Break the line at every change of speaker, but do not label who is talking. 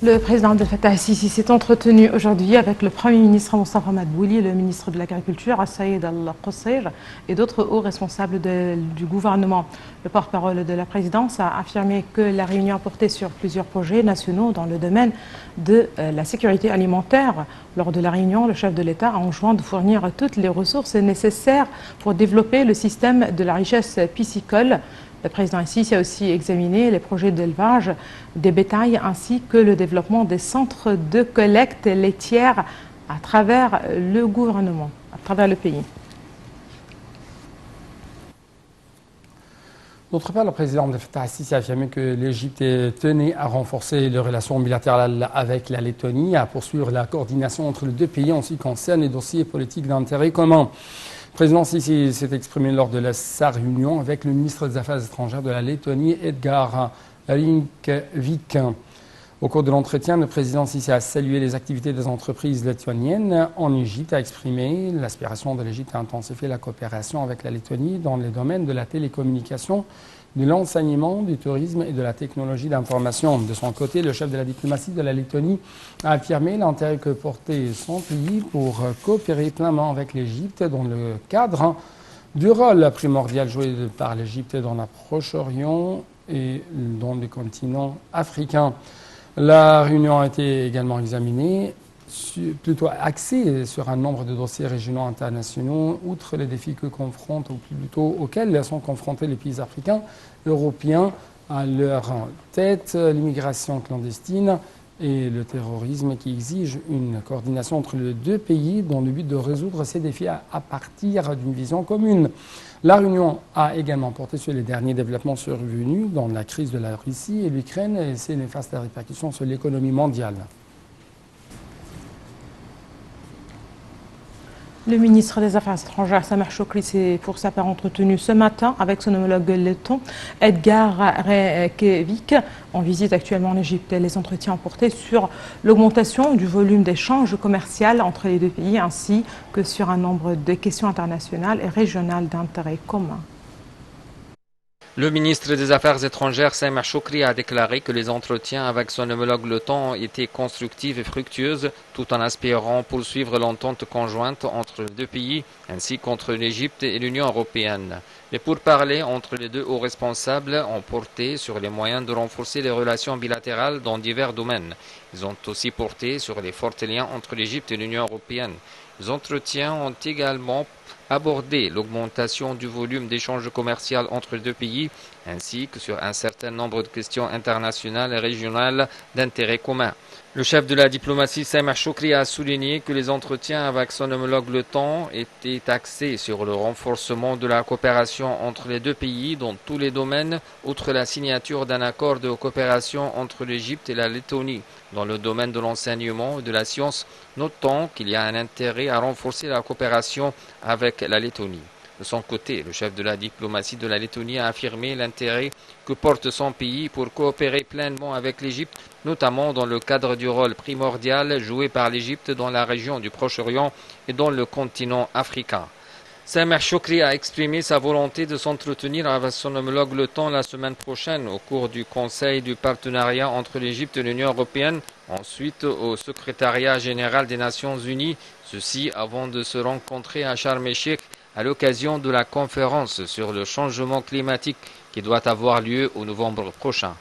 Le président Abdel Fattah el-Sisi s'est entretenu aujourd'hui avec le Premier ministre Mostafa Madbouli, le ministre de l'Agriculture Saïd Al-Qusseir et d'autres hauts responsables du gouvernement. Le porte-parole de la présidence a affirmé que la réunion a porté sur plusieurs projets nationaux dans le domaine de la sécurité alimentaire. Lors de la réunion, le chef de l'État a enjoint de fournir toutes les ressources nécessaires pour développer le système de la richesse piscicole. Le président el-Sisi a aussi examiné les projets d'élevage des bétails ainsi que le développement des centres de collecte laitière à travers le gouvernement, à travers le pays.
D'autre part, le président Abdel Fattah el-Sisi a affirmé que l'Égypte tenait à renforcer les relations bilatérales avec la Lettonie, à poursuivre la coordination entre les deux pays en ce qui concerne les dossiers politiques d'intérêt commun. Le président Sisi s'est exprimé lors de sa réunion avec le ministre des Affaires étrangères de la Lettonie, Edgar Rinkēviks. Au cours de l'entretien, le président Sisi a salué les activités des entreprises lettoniennes en Égypte, a exprimé l'aspiration de l'Égypte à intensifier la coopération avec la Lettonie dans les domaines de la télécommunication, de l'enseignement, du tourisme et de la technologie d'information. De son côté, le chef de la diplomatie de la Lettonie a affirmé l'intérêt que portait son pays pour coopérer pleinement avec l'Égypte dans le cadre du rôle primordial joué par l'Égypte dans le Proche-Orient et dans le continent africain. La réunion a été également examinée, plutôt axée sur un nombre de dossiers régionaux internationaux, outre les défis que confrontent, ou plutôt auxquels sont confrontés les pays africains, européens à leur tête, l'immigration clandestine et le terrorisme qui exige une coordination entre les deux pays dans le but de résoudre ces défis à partir d'une vision commune. La réunion a également porté sur les derniers développements survenus dans la crise de la Russie et l'Ukraine et ses néfastes répercussions sur l'économie mondiale.
Le ministre des Affaires étrangères, Sameh Shoukry, s'est pour sa part entretenu ce matin avec son homologue letton, Edgar Rinkēviks, en visite actuellement en Égypte. Les entretiens ont porté sur l'augmentation du volume d'échanges commerciaux entre les deux pays, ainsi que sur un nombre de questions internationales et régionales d'intérêt commun.
Le ministre des Affaires étrangères, Sameh Shoukry, a déclaré que les entretiens avec son homologue letton ont été constructifs et fructueux, tout en espérant poursuivre l'entente conjointe entre les deux pays, ainsi qu'entre l'Égypte et l'Union européenne. Les pourparlers entre les deux hauts responsables ont porté sur les moyens de renforcer les relations bilatérales dans divers domaines. Ils ont aussi porté sur les forts liens entre l'Égypte et l'Union européenne. Les entretiens ont également abordé l'augmentation du volume d'échanges commerciaux entre les deux pays, ainsi que sur un certain nombre de questions internationales et régionales d'intérêt commun. Le chef de la diplomatie, Sameh Shoukry, a souligné que les entretiens avec son homologue letton étaient axés sur le renforcement de la coopération entre les deux pays dans tous les domaines, outre la signature d'un accord de coopération entre l'Égypte et la Lettonie dans le domaine de l'enseignement et de la science, notant qu'il y a un intérêt à renforcer la coopération avec la Lettonie. De son côté, le chef de la diplomatie de la Lettonie a affirmé l'intérêt que porte son pays pour coopérer pleinement avec l'Égypte, notamment dans le cadre du rôle primordial joué par l'Égypte dans la région du Proche-Orient et dans le continent africain. Sameh Shoukry a exprimé sa volonté de s'entretenir avec son homologue letton la semaine prochaine au cours du Conseil du partenariat entre l'Égypte et l'Union européenne, ensuite au secrétariat général des Nations unies, ceci avant de se rencontrer à Sharm el-Sheikh à l'occasion de la conférence sur le changement climatique qui doit avoir lieu au novembre prochain.